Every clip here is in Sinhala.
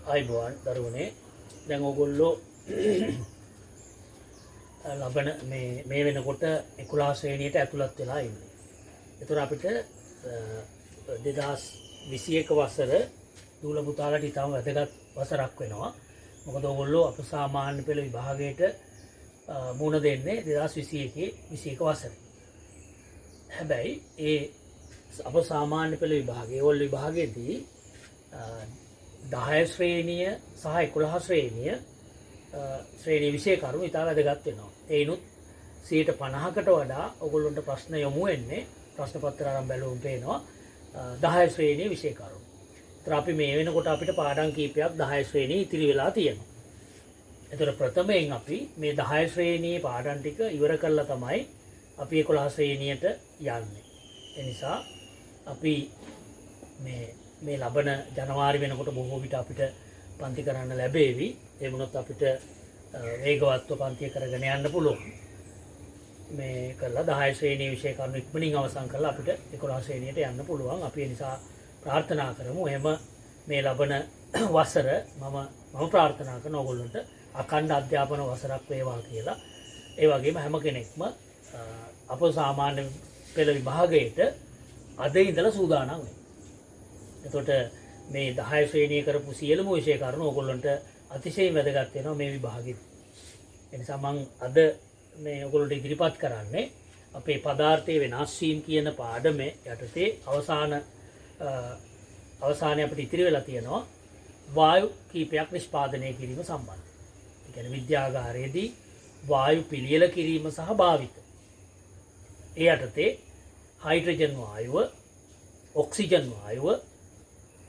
ආයිබෝන් දරුවනේ දැන් ඕගොල්ලෝ ලබන මේ වෙනකොට 11 ශ්‍රේණියට ඇතුළත් වෙලා ඉන්නේ. ඒතර අපිට 2021 වසර දූල පුතාලට ඉතාම වැදගත් වසරක් වෙනවා. මොකද ඕගොල්ලෝ අපසාමාන්‍ය පෙළ විභාගයට මුහුණ දෙන්නේ 2021 වසරේ. හැබැයි ඒ අපසාමාන්‍ය පෙළ විභාගයේ ඕල් විභාගයේදී 10 ශ්‍රේණිය සහ 11 ශ්‍රේණිය ශ්‍රේණි විෂය කරුණු ඉතාම වැදගත් වෙනවා. ඒනුත් 50%කට වඩා ඔයගොල්ලන්ට ප්‍රශ්න යොමු වෙන්නේ ප්‍රශ්න පත්‍ර ආරම්භ බැලුවම පේනවා 10 ශ්‍රේණියේ විෂය කරුණු. ඒතර අපි මේ වෙනකොට අපිට පාඩම් කීපයක් 10 ශ්‍රේණියේ ඉතිරි වෙලා තියෙනවා. ඒතර ප්‍රථමයෙන් අපි මේ 10 ශ්‍රේණියේ පාඩම් ටික ඉවර කරලා තමයි අපි 11 ශ්‍රේණියට යන්නේ. ඒ නිසා අපි මේ ලබන ජනවාරි වෙනකොට බොහෝ විට අපිට පන්ති කරන්න ලැබේවි. ඒ වුණොත් අපිට වේගවත්ව පන්තිය කරගෙන යන්න පුළුවන්. මේ කරලා 10 ශ්‍රේණියේ විෂය කරුණු ඉක්මනින් අවසන් කරලා අපිට 11 ශ්‍රේණියට යන්න පුළුවන්. අපි ඒ නිසා ප්‍රාර්ථනා කරමු. එහෙම මේ ලබන වසර මම ප්‍රාර්ථනා කරන ඕගොල්ලන්ට අඛණ්ඩ අධ්‍යාපන වසරක් වේවා කියලා. ඒ වගේම හැම කෙනෙක්ම අප සාමාන්‍ය පෙළ විභාගයට අද ඉඳලා සූදානම් වෙන්න. එතකොට මේ 10 ශ්‍රේණිය කරපු සියලුම විෂය කරුණු ඕගොල්ලන්ට අතිශයින් වැදගත් වෙනවා මේ විභාගෙදී. ඒ නිසා මම අද මේ ඔයගොල්ලන්ට ඉදිරිපත් කරන්නේ අපේ පදාර්ථයේ වෙනස් වීම කියන පාඩමේ යටතේ අවසානයේ අපිට ඉතිරි වෙලා තියෙනවා වායු කීපයක් නිෂ්පාදනය කිරීම සම්බන්ධ. ඒ කියන්නේ විද්‍යාගාරයේදී වායු පිළියෙල කිරීම සහ භාවිත. ඒ යටතේ හයිඩ්‍රජන් වායුව, ඔක්සිජන් වායුව,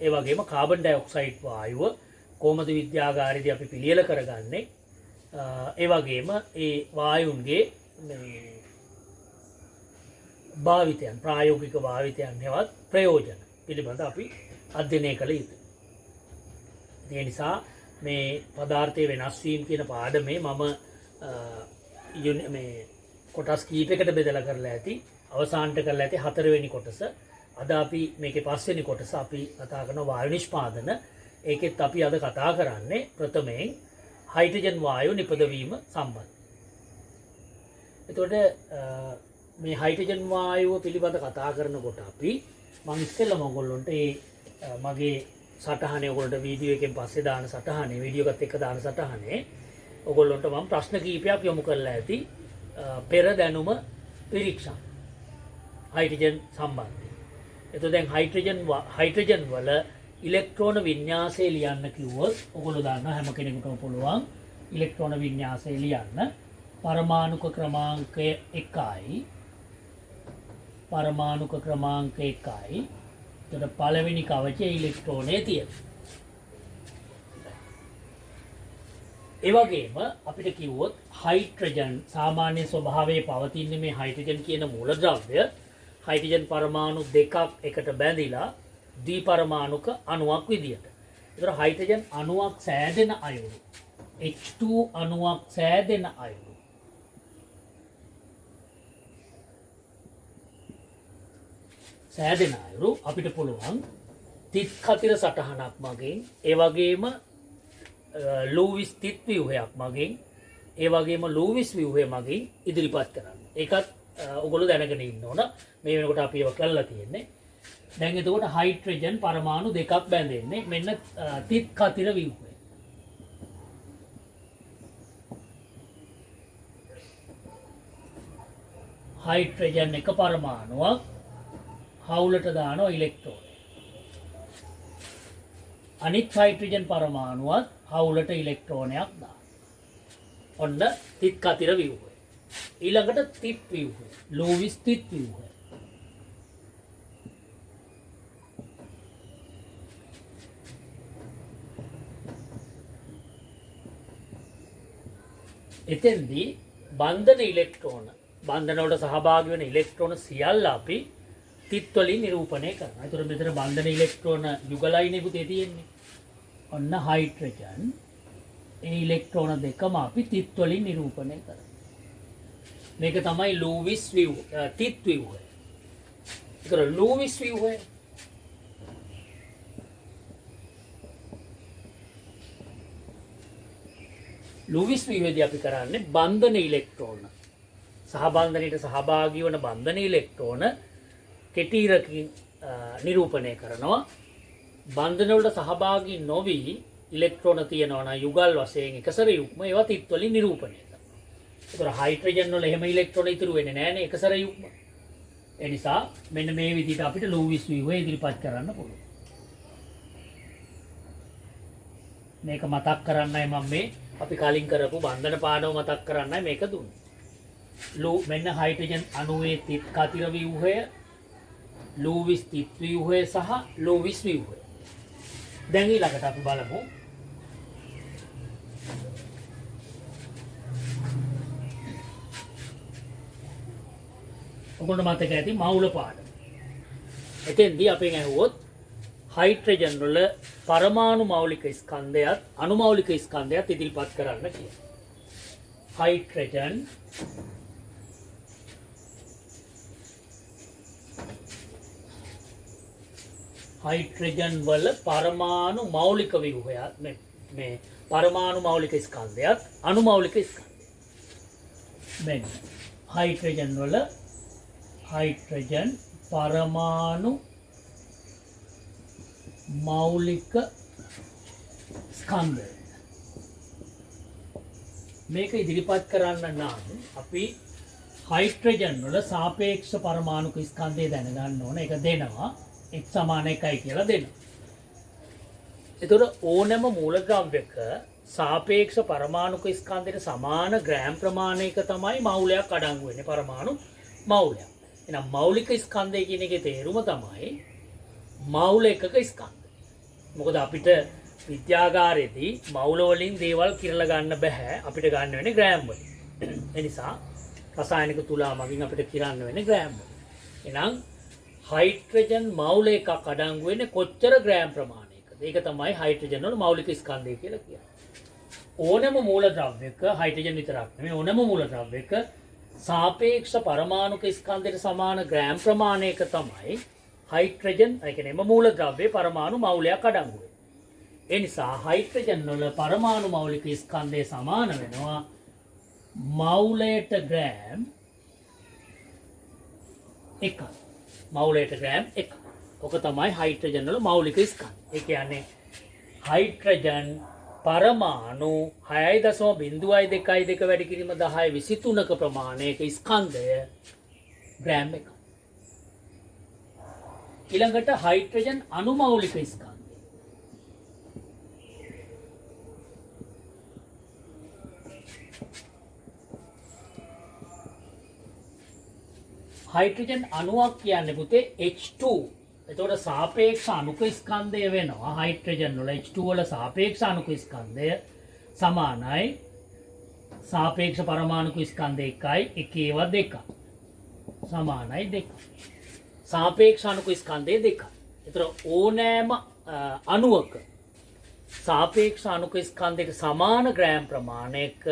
ඒ වගේම කාබන් ඩයොක්සයිඩ් වායුව කොහොමද විද්‍යාගාරයේදී අපි පිළියෙල කරගන්නේ? ඒ වගේම ඒ වායුන්ගේ භාවිතයන්, ප්‍රායෝගික භාවිතයන් හෙවත් ප්‍රයෝජන පිළිබඳ අපි අධ්‍යයනය කළ යුතුයි. ඒ නිසා මේ පදාර්ථයේ වෙනස් වීම කියන පාඩමේ මම මේ කොටස් කීපයකට බෙදලා කරලා ඇති. අවසානට කරලා ඇති 4 වෙනි කොටස. අද අපි මේකේ 5 වෙනි කොටස අපි කතා කරන වායු නිෂ්පාදන. ඒකෙත් අපි අද කතා කරන්නේ ප්‍රථමයෙන් හයිඩ්‍රජන් වායු නිපදවීම සම්බන්ධ. එතකොට මේ හයිඩ්‍රජන් වායුව පිළිබඳ කතා කරනකොට අපි මම ඉස්සෙල්ලාම ඔයගොල්ලන්ට මගේ සටහනේ ඔයගොල්ලන්ට වීඩියෝ එකෙන් පස්සේ දාන සටහනේ වීඩියෝ එකත් එක්ක දාන සටහනේ ඔයගොල්ලන්ට මම ප්‍රශ්න කීපයක් යොමු කරලා ඇති පෙර දැනුම පිරික්සම් හයිඩ්‍රජන් සම්බන්ධයෙන්. එතකොට දැන් හයිඩ්‍රජන් වල ඉලෙක්ට්‍රෝන වින්‍යාසය ලියන්න කිව්වොත් ඔයගොල්ලෝ දන්නවා හැම කෙනෙකුටම පුළුවන් ඉලෙක්ට්‍රෝන වින්‍යාසය ලියන්න. පරමාණුක ක්‍රමාංකය 1යි. පරමාණුක ක්‍රමාංක 1යි. එතකොට පළවෙනි කවචයේ ඉලෙක්ට්‍රෝනය තියෙනවා. ඒ වගේම අපිට කිව්වොත් හයිඩ්‍රජන් සාමාන්‍ය ස්වභාවයේ පවතින මේ හයිඩ්‍රජන් කියන මූලද්‍රව්‍ය හයිඩ්‍රජන් පරමාණු දෙකක් එකට බැඳිලා ද්විපරමාණුක අණුවක් විදියට. ඒතර හයිඩ්‍රජන් අණුවක් සෑදෙන අයුරු H2 අණුවක් සෑදෙන අයුරු අපිට පුළුවන් තිත් කතිර සටහනක් මගින් ඒ වගේම ලූවිස් තිත් ව්‍යුහයක් මගින් ඒ වගේම ලූවිස් ව්‍යුහය මගින් ඉදිරිපත් කරන්න. ඒකත් ඔයගොල්ලෝ දැනගෙන ඉන්න ඕන. මේ වෙනකොට අපි ඒක කරලා තියෙන්නේ. දැන් එතකොට හයිඩ්‍රජන් පරමාණු දෙකක් බැඳෙන්නේ මෙන්න තිත් කතිර ව්‍යුහය. හයිඩ්‍රජන් එක පරමාණුවක් හවුලට දානවා ඉලෙක්ට්‍රෝන. අනිත් හයිඩ්‍රජන් පරමාණුවත් හවුලට ඉලෙක්ට්‍රෝනයක් දානවා. ඔන්න තිත් කතිර ව්‍යුහය. ඊළඟට තිත් ව්‍යුහය. ලූවිස් තිත් ව්‍යුහය. එතෙන්දී බන්ධන ඉලෙක්ට්‍රෝන බන්ධන වලට සහභාගී වෙන ඉලෙක්ට්‍රෝන සියල්ල අපි තිත් වලින් නිරූපණය කරනවා. ඒතර මෙතන බන්ධන ඉලෙක්ට්‍රෝන යුගලයිනේ පුතේ තියෙන්නේ. ඔන්න හයිඩ්‍රජන් ඒ ඉලෙක්ට්‍රෝන දෙකම අපි තිත් වලින් නිරූපණය කරනවා. මේක තමයි ලූවිස් තිත් ව්‍යුහය. ඒතර ලූවිස් ව්‍යුහය ලූවිස් ව්‍යුහයේදී අපි කරන්නේ බන්ධන ඉලෙක්ට්‍රෝන සහබන්ධනයට සහභාගී වන බන්ධන ඉලෙක්ට්‍රෝන කෙටීරකින් නිරූපණය කරනවා. බන්ධන වලට සහභාගී නොවි ඉලෙක්ට්‍රෝන තියෙනවා නම් යුගල් වශයෙන් එකසර යුග්ම ඒවා තිත් වලින් නිරූපණය කරනවා. ඒතර හයිඩ්‍රජන් වල එහෙම ඉලෙක්ට්‍රෝන ඉතුරු වෙන්නේ නැහැ නේ එකසර යුග්ම. ඒ නිසා මෙන්න මේ විදිහට අපිට ලූවිස් ව්‍යුහය ඉදිරිපත් කරන්න පුළුවන්. මේක මතක් කරන්නයි මම මේ අපි කලින් කරපු බන්ධන පාඩම මතක් කරන්නයි මේක දුන්නේ. මෙන්න හයිඩ්‍රජන් අණුවේ තිත් කතිර ව්‍යුහය, ලූවිස් තිත් ව්‍යුහය සහ ලූවිස් ව්‍යුහය. දැන් ඊළඟට අපි බලමු ඔයගොල්ලෝ මතක ඇති මවුල පාඩම. එතෙන්දී අපෙන් ඇහුවොත් හයිඩ්‍රජන් වල පරමාණු මෞලික ස්කන්ධයත් අණු මෞලික ස්කන්ධයත් ඉදිරිපත් කරන්න කියලා. හයිඩ්‍රජන් වල පරමාණු මෞලික ව්‍යුහයත් මේ පරමාණු මෞලික ස්කන්ධයත් අණු මෞලික ස්කන්ධය. මෙන්න හයිඩ්‍රජන් වල හයිඩ්‍රජන් පරමාණු මෞලික ස්කන්ධය. මේක ඉදිරිපත් කරන්න නම් අපි හයිඩ්‍රජන් වල සාපේක්ෂ පරමාණුක ස්කන්ධය දැනගන්න ඕන. ඒක දෙනවා x සමාන 1යි කියලා දෙනවා. එතකොට ඕනෑම මූලද්‍රව්‍යක සාපේක්ෂ පරමාණුක ස්කන්ධයට සමාන ග්‍රෑම් ප්‍රමාණයක තමයි මෞලයක් අඩංගු වෙන්නේ පරමාණු මෞලයක්. එහෙනම් මෞලික ස්කන්ධය කියන එකේ තේරුම තමයි මෞල එකක ස්කන්ධ. මොකද අපිට විද්‍යාගාරයේදී මෞල වලින් දේවල් කිරලා ගන්න බෑ. අපිට ගන්න වෙන්නේ ග්‍රෑම් වලින්. ඒ නිසා රසායනික තුලා මගින් අපිට කිරන්න වෙන්නේ ග්‍රෑම් වලින්. එහෙනම් හයිඩ්‍රජන් මෞල එකක් අඩංගු වෙන්නේ කොච්චර ග්‍රෑම් ප්‍රමාණයකද? ඒක තමයි හයිඩ්‍රජන් වල මෞලික ස්කන්ධය කියලා කියන්නේ. ඕනෑම මූලද්‍රව්‍යක හයිඩ්‍රජන් විතරක් නෙමෙයි ඕනෑම මූලද්‍රව්‍යක සාපේක්ෂ පරමාණුක ස්කන්ධයට සමාන ග්‍රෑම් ප්‍රමාණයක තමයි හයිඩ්‍රජන් ඒ කියන්නේ මූලද්‍රව්‍යයේ පරමාණු මෞලයක් අඩංගු වෙන්නේ. ඒ නිසා හයිඩ්‍රජන් වල පරමාණු මෞලික ස්කන්ධය සමාන වෙනවා මෞලයට ග්‍රෑම් 1. මෞලයට ග්‍රෑම් 1. ඔක තමයි හයිඩ්‍රජන් වල මෞලික ස්කන්ධය. ඒ කියන්නේ හයිඩ්‍රජන් පරමාණු 6.02 වැඩි කිරීම 1023ක ප්‍රමාණයක ස්කන්ධය ග්‍රෑම් 1. ඊළඟට හයිඩ්‍රජන් අණු මෞලික ස්කන්ධය. හයිඩ්‍රජන් අණුවක් කියන්නේ පුතේ H2. එතකොට සාපේක්ෂ අණුක ස්කන්ධය වෙනවා හයිඩ්‍රජන් වල H2 වල සාපේක්ෂ අණුක ස්කන්ධය සමානයි සාපේක්ෂ පරමාණුක ස්කන්ධය 1යි 1 සමානයි 2. සාපේක්ෂ අණුක ස්කන්ධය 2යි. එතකොට ඕනෑම අණුවක සාපේක්ෂ අණුක ස්කන්ධයක සමාන ග්‍රෑම් ප්‍රමාණයක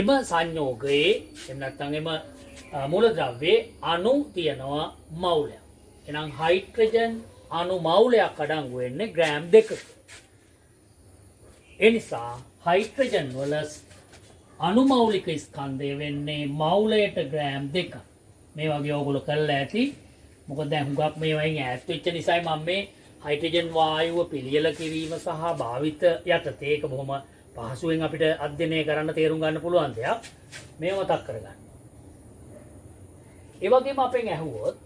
එම සංයෝගයේ එහෙම නැත්නම් එම මූලද්‍රව්‍යයේ අණු තියනවා මෞලයක්. එහෙනම් හයිඩ්‍රජන් අණු මෞලයක් අඩංගු වෙන්නේ ග්‍රෑම් 2ක. ඒ නිසා හයිඩ්‍රජන් වල අණු මෞලික ස්කන්ධය වෙන්නේ මෞලයට ග්‍රෑම් 2. මේ වගේ ඕගොල්ලෝ කරලා ඇති. මොකද දැන් හුඟක් මේ වයින් ඈත් වෙච්ච නිසායි මම මේ හයිඩ්‍රජන් වායුව පිළියෙල කිරීම සහ භාවිත යටතේ ඒක බොහොම පහසුවෙන් අපිට අධ්‍යයනය කරන්න තේරුම් ගන්න පුළුවන් දෙයක්. මේව මතක් කරගන්න. ඒ වගේම අපෙන් ඇහුවොත්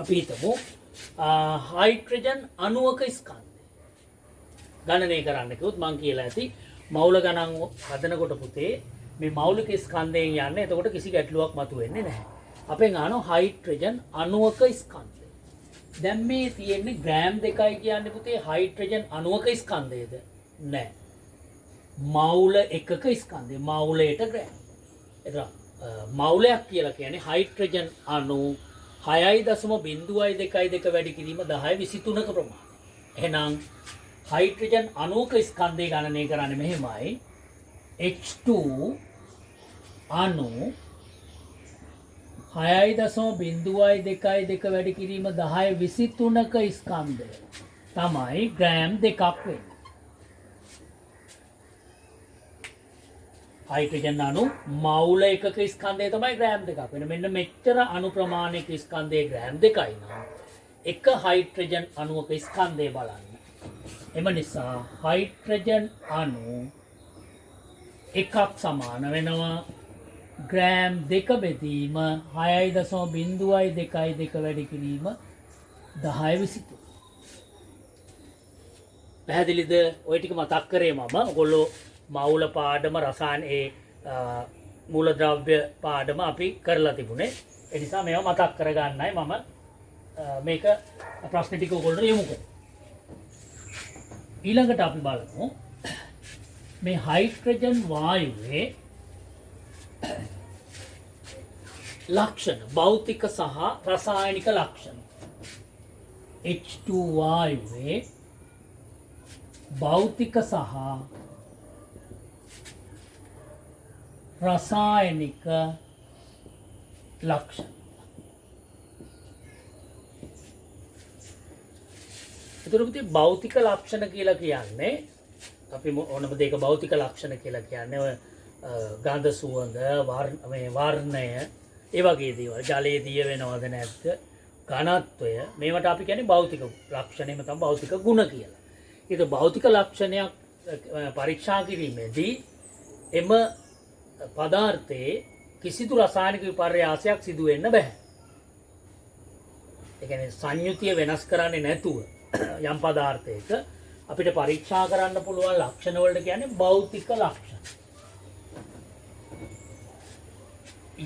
අපි හිතමු හයිඩ්‍රජන් අණුවක ස්කන්ධය ගණනය කරන්න කිව්වොත් මම කියලා ඇති මෞල ගණන් හදනකොට පුතේ මේ මෞලික ස්කන්ධයෙන් යන්නේ එතකොට කිසි ගැටලුවක් මතුවෙන්නේ නැහැ. අපෙන් අහනවා හයිඩ්‍රජන් අණුවක ස්කන්ධය. දැන් මේ තියෙන්නේ ග්‍රෑම් 2යි කියන්නේ පුතේ හයිඩ්‍රජන් අණුවක ස්කන්ධයද? නැහැ. මෞල එකක ස්කන්ධය මෞලයට ග්‍රෑම්. එතන මෞලයක් කියලා කියන්නේ හයිඩ්‍රජන් අණු 6.02 වැඩි කිරීම 1023ක ප්‍රමාණය. එහෙනම් හයිඩ්‍රජන් අණුවක ස්කන්ධය ගණනය කරන්නේ මෙහෙමයි. H2 අණු 6.02 වැඩි කිරීම 1023ක ස්කන්ධය තමයි ග්‍රෑම් 2ක් වෙන්නේ. හයිඩ්‍රජන් අණු මවුල එකක ස්කන්ධය තමයි ග්‍රෑම් 2ක් වෙන. මෙන්න මෙච්චර අණු ප්‍රමාණයක ස්කන්ධයේ ග්‍රෑම් 2යි නම් එක හයිඩ්‍රජන් අණුවක ස්කන්ධය බලන්න. එම නිසා හයිඩ්‍රජන් අණු එකක් සමාන වෙනවා ග්‍රෑම් 2 බෙදීම 6.02 වැඩි කිරීම 10/23. පැහැදිලිද? ඔය ටික මතක් කරේ මම. ඔයගොල්ලෝ මවුල පාඩම රසායන මූලද්‍රව්‍ය පාඩම අපි කරලා තිබුණේ. ඒ නිසා මේවා මතක් කරගන්නයි මම මේක ප්‍රශ්න ටික ඔයගොල්ලෝ යමු කරේ. ඊළඟට අපි බලමු මේ හයිඩ්‍රජන් වායුවේ ලක්ෂණ, භෞතික සහ රසායනික ලක්ෂණ. H2 වායුවේ භෞතික සහ රසායනික ලක්ෂණ. එතකොට භෞතික ලක්ෂණ කියලා කියන්නේ අපි ඕනම දෙයක භෞතික ලක්ෂණ කියලා කියන්නේ ඔය ගන්ධ, සුවඳ, වර්ණය, ඒ වගේ දේවල්. ජලයේ දිය වෙනවද නැද්ද, ඝනත්වය, මේවට අපි කියන්නේ භෞතික ලක්ෂණ. එහෙම තමයි භෞතික ගුණ කියලා. ඒක භෞතික ලක්ෂණයක් පරීක්ෂා කිරීමේදී එම පදාර්ථයේ කිසිදු රසායනික විපර්යාසයක් සිදු වෙන්න බෑ. ඒ කියන්නේ සංයුතිය වෙනස් කරන්නේ නැතුව යම් පදාර්ථයක අපිට පරීක්ෂා කරන්න පුළුවන් ලක්ෂණ වලට කියන්නේ භෞතික ලක්ෂණ.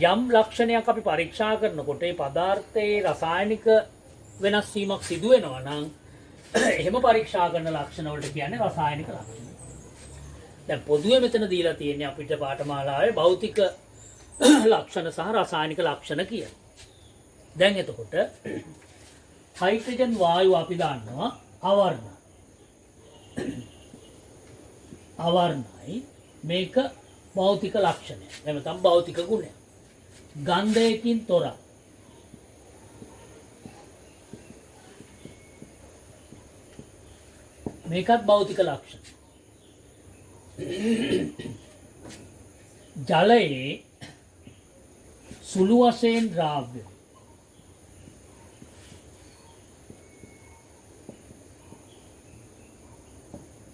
යම් ලක්ෂණයක් අපි පරීක්ෂා කරනකොට ඒ පදාර්ථයේ රසායනික වෙනස් වීමක් සිදු වෙනවා නම් එහෙම පරීක්ෂා කරන ලක්ෂණ වලට කියන්නේ රසායනික ලක්ෂණ. දැන් පොදුවේ මෙතන දීලා තියෙන්නේ අපිට පාඨමාලාවේ භෞතික ලක්ෂණ සහ රසායනික ලක්ෂණ කියලා. දැන් එතකොට හයිඩ්‍රජන් වායුව අපි දන්නවා අවර්ණ. අවර්ණයි මේක භෞතික ලක්ෂණය. එහෙම තමයි භෞතික ගුණය. ගන්ධයකින් තොර. මේකත් භෞතික ලක්ෂණ. ජලයේ සුළු වශයෙන් ද්‍රව්‍ය.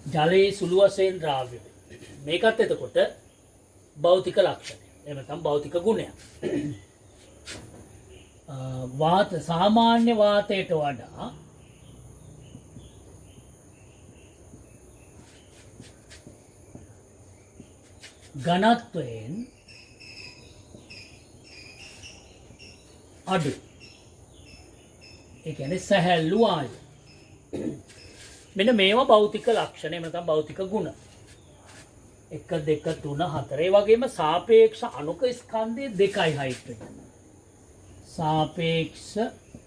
ජලයේ සුළු වශයෙන් ද්‍රව්‍ය. මේකත් එතකොට භෞතික ලක්ෂණය. එහෙම නැත්නම් භෞතික ගුණයක්. වාත සාමාන්‍ය වාතයට වඩා ඝනත්වයෙන් අඩු. ඒ කියන්නේ සැහැල්ලු වායු. මෙන්න මේවා භෞතික ලක්ෂණ. එහෙම නැත්නම් භෞතික ගුණ. 1 2 3 4. ඒ වගේම සාපේක්ෂ අණුක ස්කන්ධය 2යි හයිඩ්‍රජන්. සාපේක්ෂ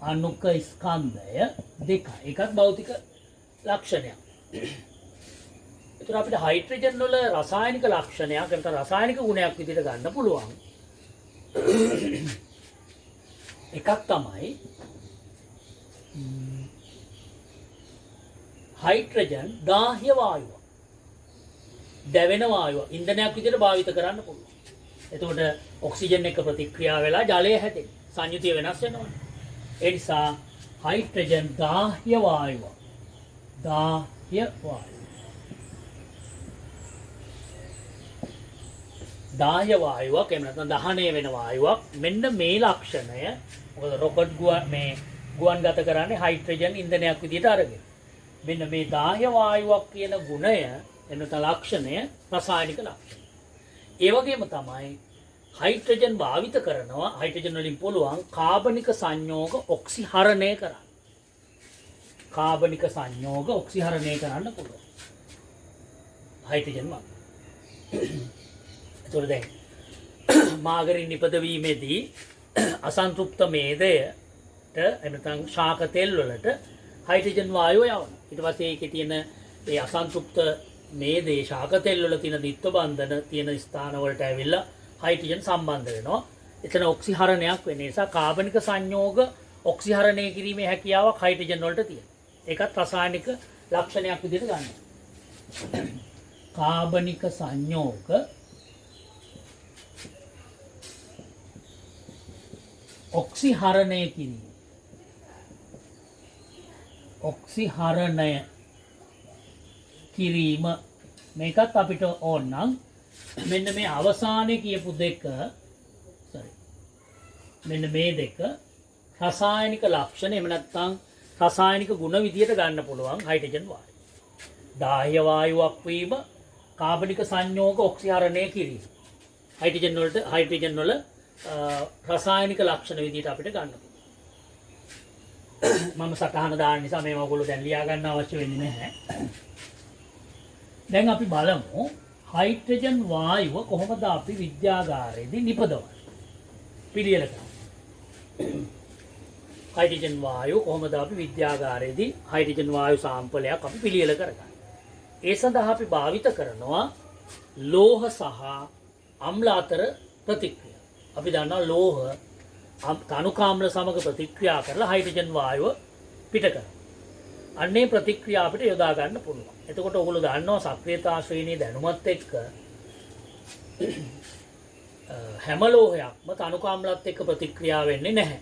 අණුක ස්කන්ධය 2යි. ඒකත් භෞතික ලක්ෂණයක්. ඒතර අපිට හයිඩ්‍රජන් වල රසායනික ලක්ෂණයක් නැත්නම් රසායනික ගුණයක් විදිහට ගන්න පුළුවන්. එකක් තමයි හයිඩ්‍රජන් දාහ්‍ය වායුව. දැවෙන වායුව ඉන්ධනයක් විදිහට භාවිත කරන්න පුළුවන්. එතකොට ඔක්සිජන් එක්ක ප්‍රතික්‍රියා වෙලා ජලය හැදෙනවා. සංයුතිය වෙනස් වෙනවා. ඒ නිසා හයිඩ්‍රජන් දාහ්‍ය වායුව. දාහ්‍ය වායුව. දාහ්‍ය වායුවක් එහෙම නැත්නම් දහනය වෙන වායුවක්. මෙන්න මේ ලක්ෂණය මොකද රොකට් ගුවන් ගත කරන්නේ හයිඩ්‍රජන් ඉන්ධනයක් විදිහට අරගෙන. මෙන්න මේ දාහ්‍ය වායුවක් කියන ගුණය එනත ලක්ෂණය රසායනික ලක්ෂණය. ඒ වගේම තමයි හයිඩ්‍රජන් භාවිත කරනවා හයිඩ්‍රජන් වලින් පුළුවන් කාබනික සංයෝග ඔක්සිහරණය කරන්න. කාබනික සංයෝග ඔක්සිහරණය කරන්න පුළුවන්. හයිඩ්‍රජන් වල. ඒතකොට දැන් මාගරින් නිපදවීමේදී අසන්තෘප්ත මේදයට එනතන් ශාක තෙල් වලට හයිඩ්‍රජන් වායුව යවනවා. ඊට පස්සේ ඒකේ තියෙන ඒ අසන්තෘප්ත මේදේ ශාක තෙල් වල තියෙන දිත්ව බන්ධන තියෙන ස්ථාන වලට ඇවිල්ලා හයිඩ්‍රජන් සම්බන්ධ වෙනවා. එතන ඔක්සිහරණයක් වෙන නිසා කාබනික සංයෝග ඔක්සිහරණය කිරීමේ හැකියාවක් හයිඩ්‍රජන් වලට තියෙනවා. ඒකත් රසායනික ලක්ෂණයක් විදිහට ගන්නවා. කාබනික සංයෝග ඔක්සිහරණය කිරීම. ඔක්සිහරණය කිරීම මේකත් අපිට ඕන්නම් මෙන්න මේ අවසානයේ කියපු දෙක මෙන්න මේ දෙක රසායනික ලක්ෂණ එහෙම නැත්නම් රසායනික ගුණ විදියට ගන්න පුළුවන් හයිඩ්‍රජන් වායු. දාහ්‍ය වායුවක් වීම කාබනික සංයෝග ඔක්සිහරණය කිරීම. හයිඩ්‍රජන් වල රසායනික ලක්ෂණ විදියට අපිට ගන්න පුළුවන්. මම සටහන දාන්න නිසා මේව ඔයගොල්ලෝ දැන් ලියා ගන්න අවශ්‍ය වෙන්නේ නැහැ. දැන් අපි බලමු හයිඩ්‍රජන් වායුව කොහොමද අපි විද්‍යාගාරයේදී නිපදවන්නේ. පිළියෙල කරමු. හයිඩ්‍රජන් වායුව කොහොමද අපි විද්‍යාගාරයේදී හයිඩ්‍රජන් වායු සාම්පලයක් අපි පිළියෙල කරගන්නේ. ඒ සඳහා අපි භාවිත කරනවා ලෝහ සහ අම්ල අතර ප්‍රතික්‍රියා. අපි දන්නවා ලෝහ තනුකාම්ල සමග ප්‍රතික්‍රියා කරලා හයිඩ්‍රජන් වායුව පිට කරනවා. අන්නේ ප්‍රතික්‍රියා අපිට යොදා ගන්න පුළුවන්. එතකොට ඔයගොල්ලෝ දන්නවා සක්‍රියතා ශ්‍රේණියේ දැනුමත් එක්ක හැම ලෝහයක්ම තනුකාම්ලත් එක්ක ප්‍රතික්‍රියා වෙන්නේ නැහැ.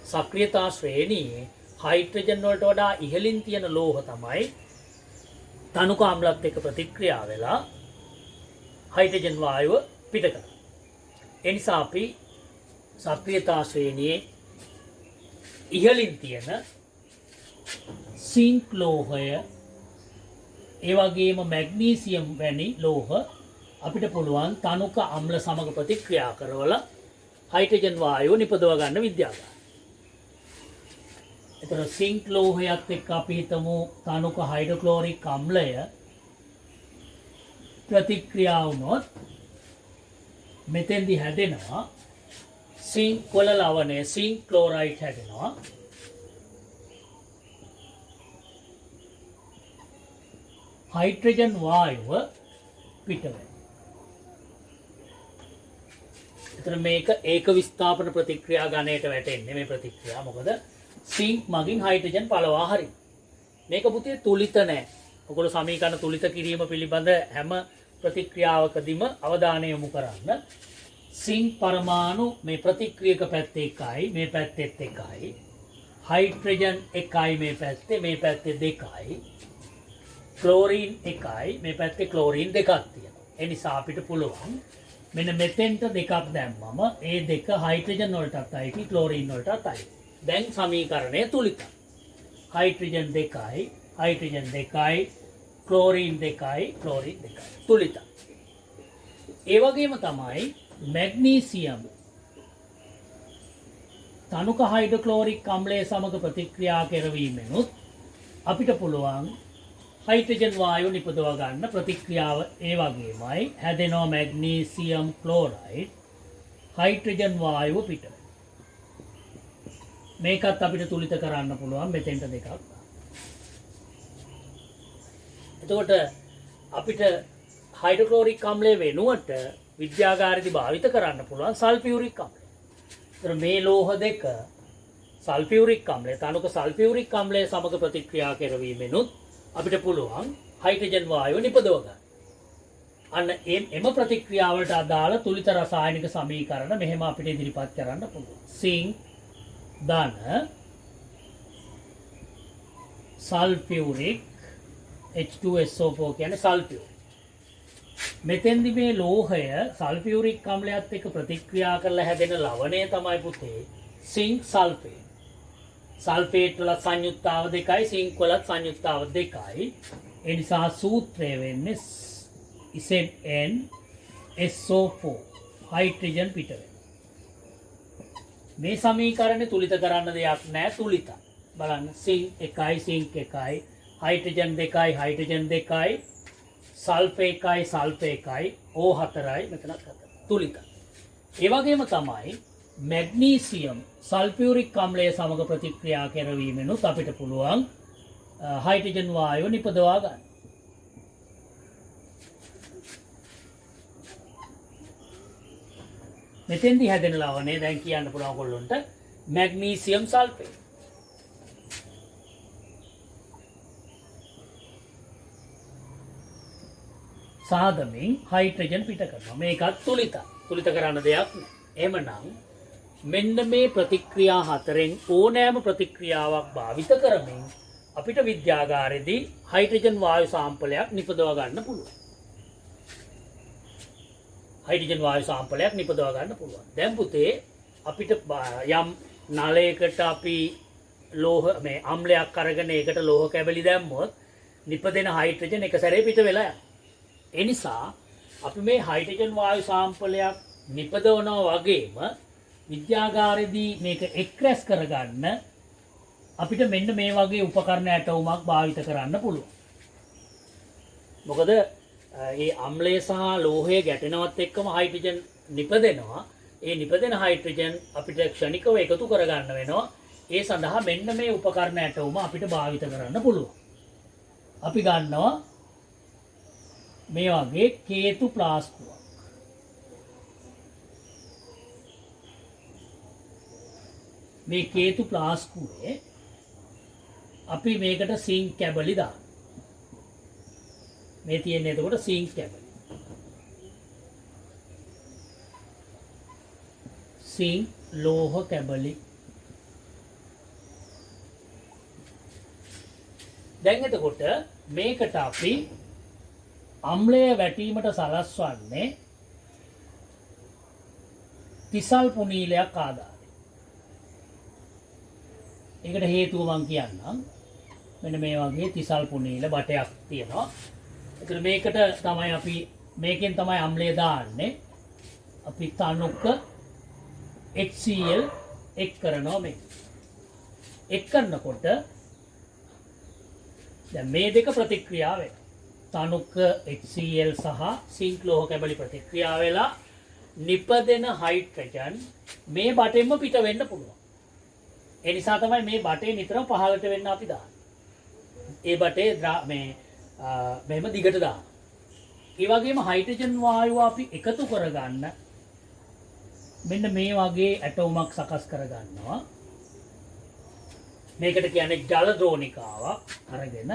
සක්‍රියතා ශ්‍රේණියේ හයිඩ්‍රජන් වලට වඩා ඉහළින් තියෙන ලෝහ තමයි තනුකාම්ලත් එක්ක ප්‍රතික්‍රියා වෙලා හයිඩ්‍රජන් වායුව පිට කරනවා. ඒ නිසා අපි සක්‍රියතා ශ්‍රේණියේ ඉහළින් තියෙන සිංක් ලෝහය ඒ වගේම මැග්නීසියම් වැනි ලෝහ අපිට පුළුවන් තනුක අම්ල සමග ප්‍රතික්‍රියා කරවලා හයිඩ්‍රජන් වායුව නිපදව ගන්න විද්‍යාගාරය. එතකොට සිංක් ලෝහයත් එක්ක අපි හිතමු තනුක හයිඩ්‍රොක්ලෝරික් අම්ලය ප්‍රතික්‍රියා වුණොත් මෙතෙන්දි හැදෙනවා සිංක් වල ලවණය සිංක් ක්ලෝරයිඩ් හැදෙනවා. හයිඩ්‍රජන් වායුව පිට වෙනවා. එතන මේක ඒක විස්ථාපන ප්‍රතික්‍රියා ගණයට වැටෙන්නේ මේ ප්‍රතික්‍රියා. මොකද සිංක් මගින් හයිඩ්‍රජන් පළවා හරින. මේක පුතේ තුලිත නැහැ. ඔයගොල්ලෝ සමීකරණ තුලිත කිරීම පිළිබඳ හැම ප්‍රතික්‍රියාවකදීම අවධානය යොමු කරන්න. සිංක් පරමාණු මේ ප්‍රතික්‍රියක පැත්තේ එකයි මේ පැත්තෙත් එකයි. හයිඩ්‍රජන් එකයි මේ පැත්තේ දෙකයි. ක්ලෝරීන් එකයි මේ පැත්තේ ක්ලෝරීන් දෙකක් තියෙනවා. ඒ නිසා අපිට පුළුවන් මෙන්න මෙතෙන්ට දෙකක් දැම්මම ඒ දෙක හයිඩ්‍රජන් වලටත් අයිති ක්ලෝරීන් වලටත් අයිති. දැන් සමීකරණය තුලිතයි. හයිඩ්‍රජන් දෙකයි ක්ලෝරීන් දෙකයි තුලිතයි. ඒ වගේම තමයි මැග්නීසියම් තනුක හයිඩ්‍රොක්ලෝරික් අම්ලය සමග ප්‍රතික්‍රියා කරවීමෙනුත් අපිට පුළුවන් හයිඩ්‍රජන් වායුව නිපදව ගන්න ප්‍රතික්‍රියාව ඒ වගේමයි හැදෙනවා මැග්නීසියම් ක්ලෝරයිඩ් හයිඩ්‍රජන් වායුව පිට වෙනවා. මේකත් අපිට තුලිත කරන්න පුළුවන් මෙතෙන්ට දෙකක්. එතකොට අපිට හයිඩ්‍රොක්ලෝරික් අම්ලය වෙනුවට විද්‍යාගාරයේදී භාවිත කරන්න පුළුවන් සල්ෆියුරික් අම්ලය. ඒතර මේ ලෝහ දෙක සල්ෆියුරික් අම්ලය තනුක සල්ෆියුරික් අම්ලය සමග ප්‍රතික්‍රියා කරවීමෙනුත් අපිට පුළුවන් හයිඩ්‍රජන් වායුව නිපදව ගන්න. අන්න එම ප්‍රතික්‍රියාවලට අදාළ තුලිත රසායනික සමීකරණ මෙහෙම අපිට ඉදිරිපත් කරන්න පුළුවන්. සිංක් ධන සල්ෆියුරික් H2SO4 කියන්නේ සල්ෆියුරික්. මෙතෙන්දි මේ ලෝහය සල්ෆියුරික් අම්ලයත් එක්ක ප්‍රතික්‍රියා කරලා හැදෙන ලවණය තමයි පුතේ සිංක් සල්ෆේට්. සල්ෆේට් වල සංයුක්තාව දෙකයි සිංක් වලත් සංයුක්තාව දෙකයි. ඒ නිසා සූත්‍රය වෙන්නේ ZnSO4 හයිඩ්‍රජන් පිට වෙනවා. මේ සමීකරණය තුලිත කරන්න දෙයක් නැහැ තුලිතයි. බලන්න සිංක් එකයි හයිඩ්‍රජන් දෙකයි සල්ෆර් එකයි O4යි මෙතනත් තුලිතයි. ඒ වගේම තමයි මැග්නීසියම් සල්ෆියුරික් අම්ලය සමග ප්‍රතික්‍රියා කරවීමෙනුත් අපිට පුළුවන් හයිඩ්‍රජන් වායුව නිපදවා ගන්න. මෙතෙන්දී හැදෙන ලවණය දැන් කියන්න පුළුවන් ඔයගොල්ලන්ට මැග්නීසියම් සල්ෆේට්. සාදමින් හයිඩ්‍රජන් පිට කරනවා. මේකත් තුලිත කරන්න දෙයක් නෑ. එහෙමනම් මෙන්න මේ ප්‍රතික්‍රියා හතරෙන් ඕනෑම ප්‍රතික්‍රියාවක් භාවිත කරමින් අපිට විද්‍යාගාරයේදී හයිඩ්‍රජන් වායු සාම්පලයක් නිපදව ගන්න පුළුවන්. හයිඩ්‍රජන් වායු සාම්පලයක් නිපදව ගන්න පුළුවන්. දැන් පුතේ අපිට යම් නලයකට අපි ලෝහ මේ අම්ලයක් අරගෙන ඒකට ලෝහ කැබලි දැම්මොත් නිපදෙන හයිඩ්‍රජන් එක සැරේ පිට වෙලා යනවා. ඒ නිසා අපි මේ හයිඩ්‍රජන් වායු සාම්පලයක් නිපදවනවා වගේම විද්‍යාගාරයේදී මේක එක්රැස් කරගන්න අපිට මෙන්න මේ වගේ උපකරණ ඇටවුමක් භාවිත කරන්න පුළුවන්. මොකද ඒ අම්ලය සහ ලෝහය ගැටෙනවත් එක්කම හයිඩ්‍රජන් නිපදෙනවා. ඒ නිපදෙන හයිඩ්‍රජන් අපිට ක්ෂණිකව එකතු කරගන්න වෙනවා. ඒ සඳහා මෙන්න මේ උපකරණ ඇටවුම අපිට භාවිත කරන්න පුළුවන්. අපි ගන්නවා මේ වගේ කේතු ප්ලාස්කුවක්. මේ කේතු ප්ලාස්කුවේ අපි මේකට සිංක් කැබලි දාන්න. මේ තියෙන්නේ එතකොට සිංක් කැබලි. සිංක් ලෝහ කැබලි. දැන් එතකොට මේකට අපි අම්ලය වැටීමට සලස්වන්නේ තිසල් පුනීලයක් ආධාරයෙන්. ඒකට හේතුව මම කියන්නම්. මෙන්න මේ වගේ තිසල් පුනීල බටයක් තියෙනවා. ඒතර මේකට තමයි අපි මේකෙන් තමයි අම්ලය දාන්නේ. අපි තනුක HCl එක් කරනවා මේ. එක් කරනකොට දැන් මේ දෙක ප්‍රතික්‍රියා වෙනවා. තනුක HCl සහ සිංක් ලෝහ කැබලි ප්‍රතික්‍රියා වෙලා නිපදෙන හයිඩ්‍රජන් මේ බටෙන්ම පිට වෙන්න පුළුවන්. ඒ නිසා තමයි මේ බටේ නිතරම පහළට වෙන්න අපි දාන්නේ. ඒ බටේ මෙහෙම දිගට දානවා. ඒ වගේම හයිඩ්‍රජන් වායුව අපි එකතු කරගන්න මෙන්න මේ වගේ ඇටෝමක් සකස් කරගන්නවා. මේකට කියන්නේ ජල ද්‍රෝණිකාවක් අරගෙන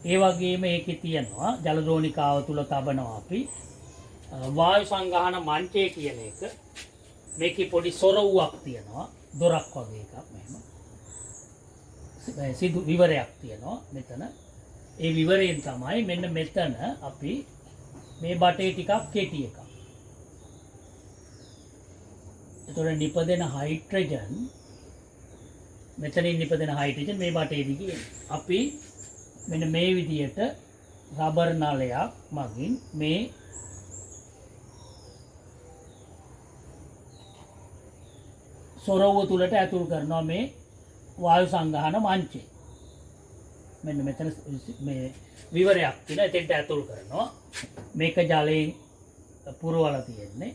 ඒ වගේම ඒකේ තියෙනවා ජල ද්‍රෝණිකාව තුල තබනවා අපි වායු සංගහන මංචය කියන එක. මේකේ පොඩි සොරවුවක් තියෙනවා. දොරක් වගේ එකක් මෙහෙම. සිදු විවරයක් තියෙනවා මෙතන. ඒ විවරයෙන් තමයි මෙන්න මෙතන අපි මේ බටේ ටිකක් කෙටි එකක්. එතකොට නිපදෙන හයිඩ්‍රජන් මෙතනින් නිපදෙන හයිඩ්‍රජන් මේ බටේ දිගේ අපි මෙන්න මේ විදියට රබර් නලයක් මගින් මේ සොරවුව තුලට ඇතුල් කරනවා මේ වායු සංගහන මංචේ. මෙන්න මෙතන මේ විවරයක් තියෙන එතෙන්ට ඇතුල් කරනවා. මේක ජලයෙන් පුරවලා තියෙන්නේ.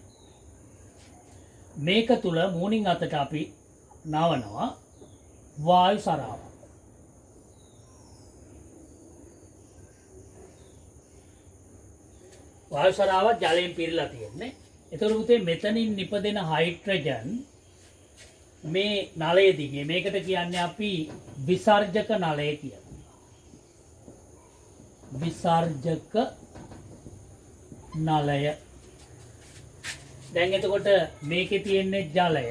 මේක තුල මූණින් අතට අපි නවනවා වායු සරාව. වායු සරාව ජලයෙන් පිරලා තියෙන්නේ. එතකොට පුතේ මෙතනින් නිපදෙන හයිඩ්‍රජන් මේ නලය දිගේ මේකට කියන්නේ අපි විසර්ජක නලය කියලා. විසර්ජක නලය. දැන් එතකොට මේකේ තියෙන්නේ ජලය,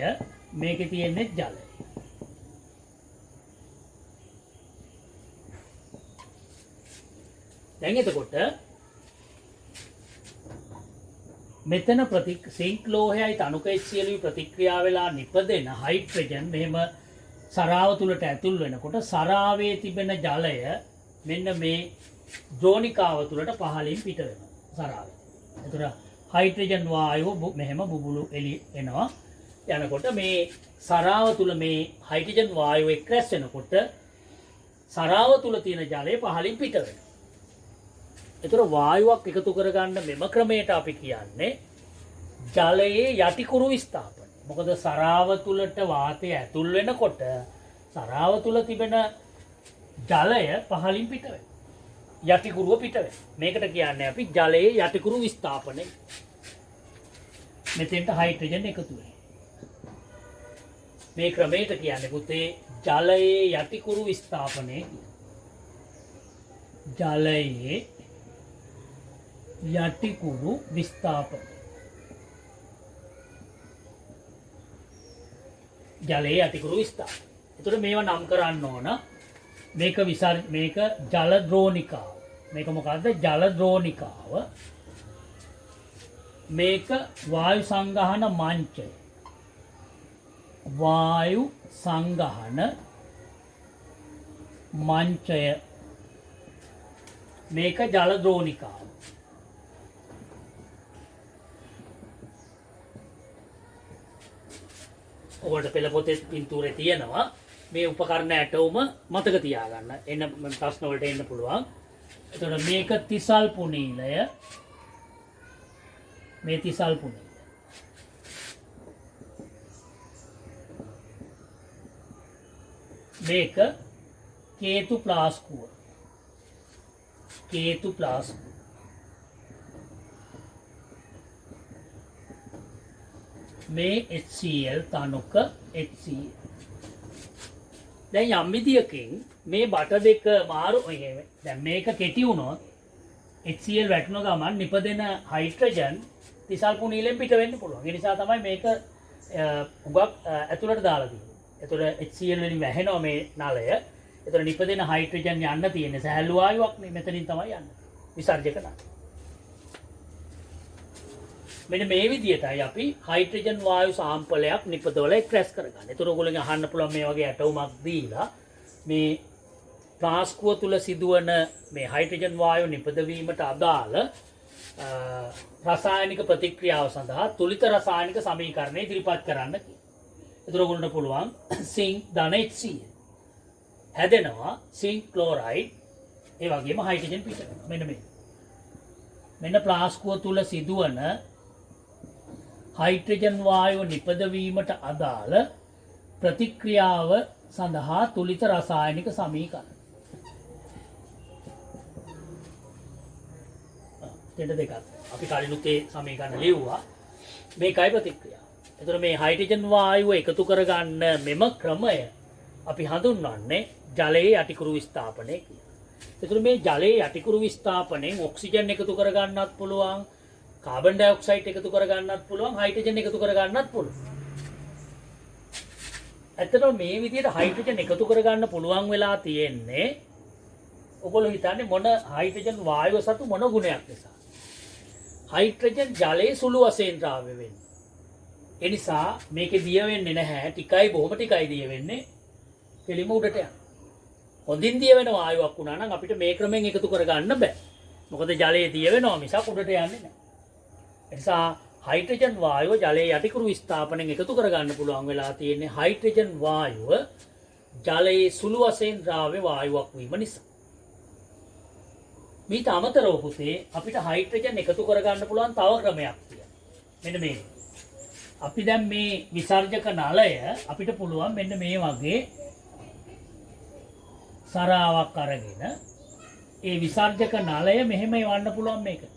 මේකේ තියෙන්නේ ජලය. දැන් එතකොට මෙතන සිංක් ලෝහයයි තනුක HCl ප්‍රතික්‍රියා වෙලා නිපදෙන හයිඩ්‍රජන් මෙහෙම සරාව තුලට ඇතුල් වෙනකොට සරාවේ තිබෙන ජලය මෙන්න මේ ද්‍රෝණිකාව තුලට පහළින් පිට වෙනවා සරාවේ. එතකොට හයිඩ්‍රජන් වායුව මෙහෙම බුබුලු එළි එනවා. යනකොට මේ සරාව තුල මේ හයිඩ්‍රජන් වායුව එක්රැස් වෙනකොට සරාව තුල තියෙන ජලය පහළින් පිට වෙනවා. ඒතර වායුවක් එකතු කරගන්න මෙම ක්‍රමයට අපි කියන්නේ ජලයේ යටිකුරු විස්ථාපනය. මොකද සරාව තුලට වාතය ඇතුල් වෙනකොට සරාව තුල තිබෙන ජලය පහළින් පිට වෙනවා. යටිකුරුව පිට වෙනවා. මේකට කියන්නේ අපි ජලයේ යටිකුරු විස්ථාපනය. මෙතෙන්ට හයිඩ්‍රජන් එකතු වෙනවා. මේ ක්‍රමයට කියන්නේ පුතේ ජලයේ යටිකුරු විස්ථාපනය කියලා. ජලයේ යටිකුරු විස්ථාපනය. ජලයේ යටිකුරු විස්ථාපනය. එතකොට මේවා නම් කරන්න ඕන. මේක මේක ජල ද්‍රෝණිකාව. මේක මොකද්ද? ජල ද්‍රෝණිකාව. මේක වායු සංගහන මංචය. වායු සංගහන මංචය. මේක ජල ද්‍රෝණිකාව. ඔයාලට පෙළ පොතේ පින්තූරේ තියෙනවා. මේ උපකරණ ඇටවුම මතක තියාගන්න. එන්න ප්‍රශ්න වලට එන්න පුළුවන්. එතකොට මේක තිසල් පුනීලය. මේ තිසල් පුනීලය. මේක කේතු ප්ලාස්කුව. කේතු ප්ලාස්කුව. මේ HCl තනුක HCl. දැන් යම් විදියකින් මේ බට දෙක මාරු දැන් මේක කෙටි වුණොත් HCl වැටුණ ගමන් නිපදෙන හයිඩ්‍රජන් තිසල් පුනීලෙන් පිට වෙන්න පුළුවන්. ඒ නිසා තමයි මේක හුඟක් ඇතුළට දාලා තියෙන්නේ. එතකොට HCl වලින් වැහෙනවා මේ නලය. එතකොට නිපදෙන හයිඩ්‍රජන් යන්න තියෙන්නේ සහැල්ලු වායුවක් නේ. මෙතනින් තමයි යන්නේ. විසර්ජක නල. මෙන්න මේ විදියටයි අපි හයිඩ්‍රජන් වායු සාම්පලයක් නිපදවලා එක්ස්ට්‍රැක්ට් කරගන්න. ඒතර ඔයගොල්ලෝගෙන් අහන්න පුළුවන් මේ වගේ ඇටවුමක් දීලා මේ ෆ්ලාස්කුව තුල සිදුවන මේ හයිඩ්‍රජන් වායු නිපදවීමට අදාළ රසායනික ප්‍රතික්‍රියාව සඳහා තුලිත රසායනික සමීකරණය ඉදිරිපත් කරන්න කියලා. ඒතර ඔයගොල්ලන්ට පුළුවන් සිංක් ධන HCl හැදෙනවා සිංක් ක්ලෝරයිඩ් ඒ වගේම හයිඩ්‍රජන් පිට වෙනවා. මෙන්න මේ. මෙන්න ෆ්ලාස්කුව තුල සිදුවන හයිඩ්‍රජන් වායුව නිපදවීමට අදාළ ප්‍රතික්‍රියාව සඳහා තුලිත රසායනික සමීකරණ. දෙන්න දෙකක්. අපි කලිනුත් ඒ සමීකරණ ලිව්වා. මේකයි ප්‍රතික්‍රියාව. එතකොට මේ හයිඩ්‍රජන් වායුව එකතු කරගන්න මෙම ක්‍රමය අපි හඳුන්වන්නේ ජලයේ යටිකුරු විස්ථාපනය කියලා. එතකොට මේ ජලයේ යටිකුරු විස්ථාපනයෙන් ඔක්සිජන් එකතු කරගන්නත් පුළුවන්. කාබන් ඩයොක්සයිඩ් එකතු කරගන්නත් පුළුවන් හයිඩ්‍රජන් එකතු කරගන්නත් පුළුවන්. ඇත්තටම මේ විදිහට හයිඩ්‍රජන් එකතු කරගන්න පුළුවන් වෙලා තියෙන්නේ ඔයගොල්ලෝ හිතන්නේ මොන හයිඩ්‍රජන් වායුව සතු මොන ගුණයක් නිසා. හයිඩ්‍රජන් ජලයේ සුළු වශයෙන් ද්‍රාව්‍ය වෙන්නේ. ඒ නිසා මේකේ දිය වෙන්නේ නැහැ. ටිකයි බොහොම ටිකයි දිය වෙන්නේ. කෙලිම උඩට යන. හොඳින් දිය වෙන වායුවක් වුණා නම් අපිට මේ ක්‍රමෙන් එකතු කරගන්න බෑ. මොකද ජලයේ දිය වෙනවා මිසක් උඩට යන්නේ නැහැ. එනිසා හයිඩ්‍රජන් වායුව ජලයේ යටිකුරු විස්ථාපනයෙන් එකතු කරගන්න පුළුවන් වෙලා තියෙන්නේ හයිඩ්‍රජන් වායුව ජලයේ සුළු වශයෙන් ද්‍රාව්‍ය වායුවක් වීම නිසා. මේට අමතරව පුතේ අපිට හයිඩ්‍රජන් එකතු කරගන්න පුළුවන් තව ක්‍රමයක් තියෙනවා. මෙන්න මේ. අපි දැන් මේ විසර්ජක නලය අපිට පුළුවන් මෙන්න මේ වගේ සරාවක් අරගෙන ඒ විසර්ජක නලය මෙහෙම යවන්න පුළුවන් මේකට.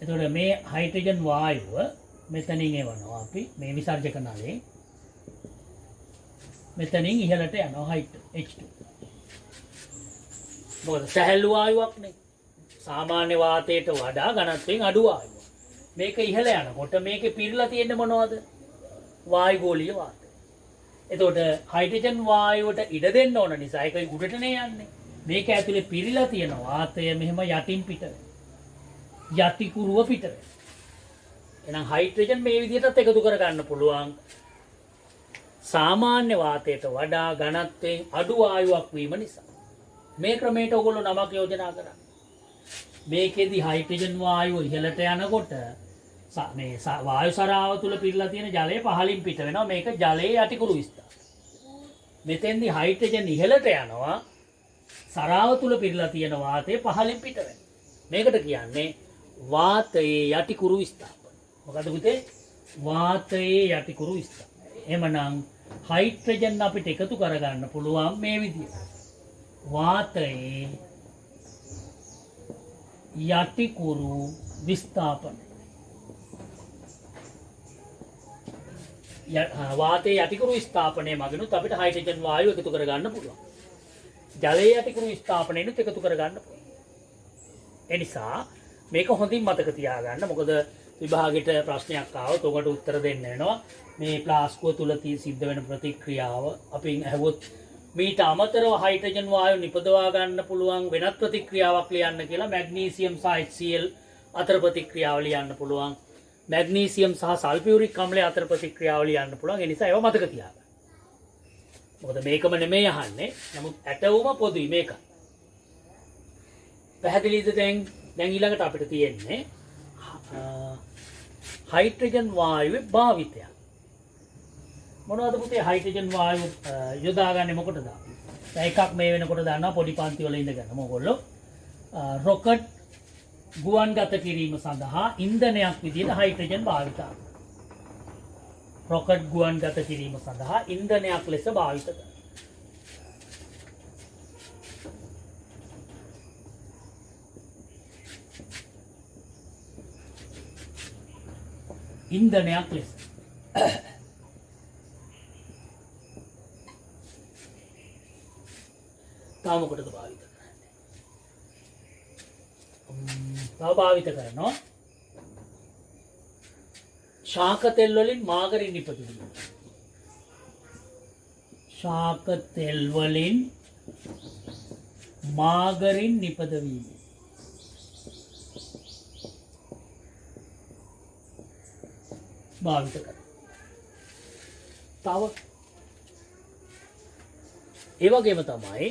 එතකොට මේ හයිඩ්‍රජන් වායුව මෙතනින් එවනවා අපි මේ විසර්ජක නලේ. මෙතනින් ඉහළට යනවා H2. මොකද සැහැල්ලු වායුවක් නේ. සාමාන්‍ය වාතයට වඩා ඝනත්වයෙන් අඩු වායුවක්. මේක ඉහළ යනකොට මේකේ පිරලා තියෙන්නේ මොනවද? වායුගෝලීය වාතය. එතකොට හයිඩ්‍රජන් වායුවට ඉඩ දෙන්න ඕන නිසා ඒක උඩටනේ යන්නේ. මේක ඇතුලේ පිරලා තියෙන වාතය මෙහෙම යටින් පිට වෙනවා. යටිකුරුව පිට වෙනවා. එහෙනම් හයිඩ්‍රජන් මේ විදිහටත් එකතු කර ගන්න පුළුවන්. සාමාන්‍ය වාතයට වඩා ඝනත්වයෙන් අඩු වායුවක් වීම නිසා. මේ ක්‍රමයට ඔයගොල්ලෝ නමක් යෝජනා කරන්න. මේකෙදි හයිඩ්‍රජන් වායුව ඉහළට යනකොට මේ වායු සරාව තුල පිරලා තියෙන ජලය පහළින් පිට වෙනවා. මේක ජලයේ යටිකුරු විස්තර. මෙතෙන්දි හයිඩ්‍රජන් ඉහළට යනවා. සරාව තුල පිරලා තියෙන වාතය පහළින් පිට වෙනවා. මේකට කියන්නේ වාතයේ යටිකුරු විස්ථාපන. මොකද පුතේ? වාතයේ යටිකුරු විස්ථාපන. එහෙමනම් හයිඩ්‍රජන් අපිට එකතු කරගන්න පුළුවන් මේ විදිහට. වාතයේ යටිකුරු විස්ථාපන. වාතයේ යටිකුරු විස්ථාපනය මගිනුත් අපිට හයිඩ්‍රජන් වායුව එකතු කරගන්න පුළුවන්. ජලයේ යටිකුරු විස්ථාපනයනුත් එකතු කරගන්න පුළුවන්. ඒ නිසා මේක හොඳින් මතක තියාගන්න. මොකද විභාගෙට ප්‍රශ්නයක් ආවොත් ඔකට උත්තර දෙන්න වෙනවා. මේ ප්ලාස්කුව තුල සිද්ධ වෙන ප්‍රතික්‍රියාව අපින් ඇහුවොත් මීට අමතරව හයිඩ්‍රජන් වායු නිපදවා ගන්න පුළුවන් වෙනත් ප්‍රතික්‍රියාවක් ලියන්න කියලා මැග්නීසියම් සහ HCl අතර ප්‍රතික්‍රියාව ලියන්න පුළුවන්. මැග්නීසියම් සහ සල්ෆියුරික් අම්ලය අතර ප්‍රතික්‍රියාව ලියන්න පුළුවන්. ඒ නිසා ඒවා මතක තියාගන්න. මොකද මේකම නෙමෙයි අහන්නේ. නමුත් ඇටවුම පොදුයි මේක. පැහැදිලිද දැන් ඊළඟට අපිට තියෙන්නේ හයිඩ්‍රජන් වායුවේ භාවිතය. මොනවද පුතේ හයිඩ්‍රජන් වායුව යොදාගන්නේ මොකටද? දැන් එකක් මේ වෙනකොට දන්නවා පොඩි පන්ති වල ඉඳගෙන මොකෝල්ලෝ රොකට් ගුවන්ගත කිරීම සඳහා ඉන්ධනයක් විදිහට හයිඩ්‍රජන් භාවිත කරනවා. රොකට් ගුවන්ගත කිරීම සඳහා ඉන්ධනයක් ලෙස භාවිත කරනවා. ඉන්ධනයක් ලෙස තාම කොටද භාවිත කරන්නේ. තව භාවිත කරනවා ශාක තෙල් වලින් මාගරින් නිපදවීම. ශාක තෙල් වලින් මාගරින් නිපදවීම. භාවිත කරනවා. තව ඒ වගේම තමයි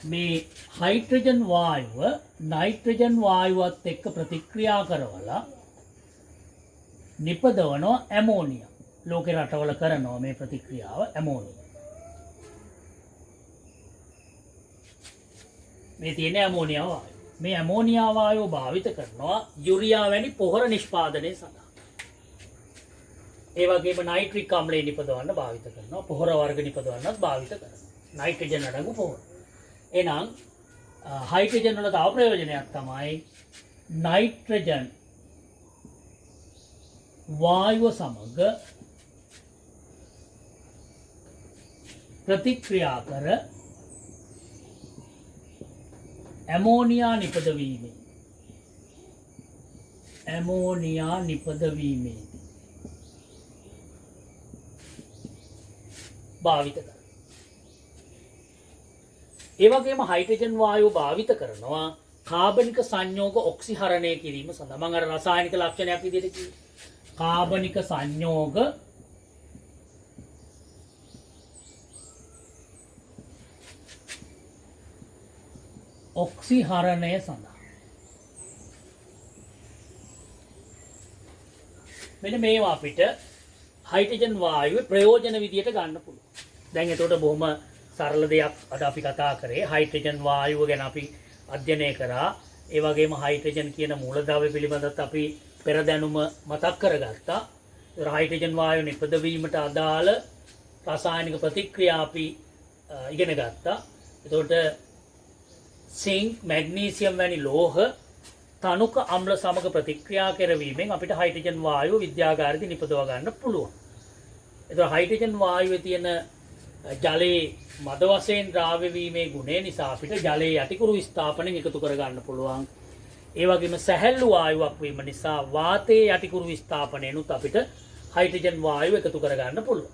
මේ හයිඩ්‍රජන් වායුව නයිට්‍රජන් වායුවත් එක්ක ප්‍රතික්‍රියා කරවලා නිපදවනවා ඇමෝනියා. ලෝකේ රටවල කරනවා මේ ප්‍රතික්‍රියාව ඇමෝනියා. මේ තියෙන ඇමෝනියා වායුව. මේ ඇමෝනියා වායුව භාවිත කරනවා යුරියා වැනි පොහොර නිෂ්පාදනය සඳහා. ඒ වගේම නයිට්‍රික් අම්ලය නිපදවන්න භාවිත කරනවා. පොහොර වර්ග නිපදවන්නත් භාවිත කරනවා. නයිට්‍රජන් අඩංගු පොහොර. එහෙනම් හයිඩ්‍රජන් වල තව ප්‍රයෝජනයක් තමයි නයිට්‍රජන් වායුව සමග ප්‍රතික්‍රියා කර ඇමෝනියා නිපදවීමේ භාවිත කරනවා. ඒ වගේම හයිඩ්‍රජන් වායුව භාවිත කරනවා කාබනික සංයෝග ඔක්සිහරණය කිරීම සඳහා. මම අර රසායනික ලක්ෂණයක් විදිහට කිව්වේ. කාබනික සංයෝග ඔක්සිහරණය සඳහා. මෙන්න මේවා අපිට හයිඩ්‍රජන් වායුවේ ප්‍රයෝජන විදියට ගන්න පුළුවන්. දැන් එතකොට බොහොම සරල දෙයක් අද අපි කතා කරේ. හයිඩ්‍රජන් වායුව ගැන අපි අධ්‍යයනය කරා. ඒ වගේම හයිඩ්‍රජන් කියන මූලද්‍රව්‍ය පිළිබඳවත් අපි පෙර දැනුම මතක් කරගත්තා. ඒ හයිඩ්‍රජන් වායුව නිපදවීමට අදාළ රසායනික ප්‍රතික්‍රියා අපි ඉගෙන ගත්තා. එතකොට සිංක්, මැග්නීසියම් වැනි ලෝහ තනුක අම්ල සමග ප්‍රතික්‍රියා කරවීමෙන් අපිට හයිඩ්‍රජන් වායුව විද්‍යාගාරයේදී නිපදව ගන්න පුළුවන්. එතකොට හයිඩ්‍රජන් වායුවේ තියෙන ජලයේ මද වශයෙන් ද්‍රාව්‍ය වීමේ ගුණය නිසා අපිට ජලයේ යටිකුරු විස්ථාපනයෙන් එකතු කර ගන්න පුළුවන්. ඒ වගේම සැහැල්ලු වායුවක් වීම නිසා වාතයේ යටිකුරු විස්ථාපනයනුත් අපිට හයිඩ්‍රජන් වායුව එකතු කර ගන්න පුළුවන්.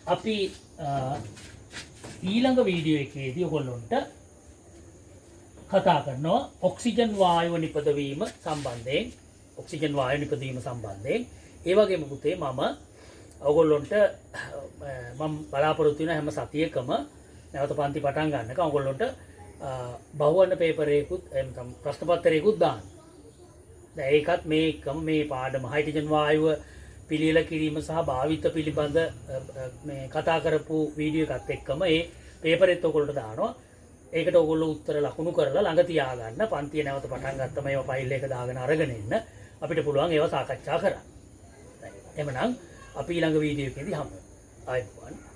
අපි ඊළඟ වීඩියෝ එකේදී ඔයගොල්ලන්ට කතා කරනවා ඔක්සිජන් වායුව නිපදවීම සම්බන්ධයෙන්. ඒ වගේම පුතේ මම ඔයගොල්ලන්ට මම බලාපොරොත්තු වෙන හැම සතියකම නැවත පන්ති පටන් ගන්නකම් ඔයගොල්ලන්ට බහුවර්ණ පේපරයකුත් නැත්නම් ප්‍රශ්න පත්‍රයකුත් දාන්න. දැන් ඒකත් මේකම මේ පාඩම හයිඩ්‍රජන් වායුව පිළියෙල කිරීම සහ භාවිත පිළිබඳ මේ කතා කරපු වීඩියෝ එකත් එක්කම ඒ පේපරෙත් ඔයගොල්ලන්ට දානවා. ඒකට ඔයගොල්ලෝ උත්තර ලකුණු කරලා ළඟ තියාගන්න. පන්තිය නැවත පටන් ගත්තම ඒවා ෆයිල් එක දාගෙන අරගෙන එන්න අපිට පුළුවන් ඒවා සාකච්ඡා කරන්න. එහෙමනම් අපි ඊළඟ වීඩියෝ එකේදී හමු වෙමු. ආයුබෝවන්.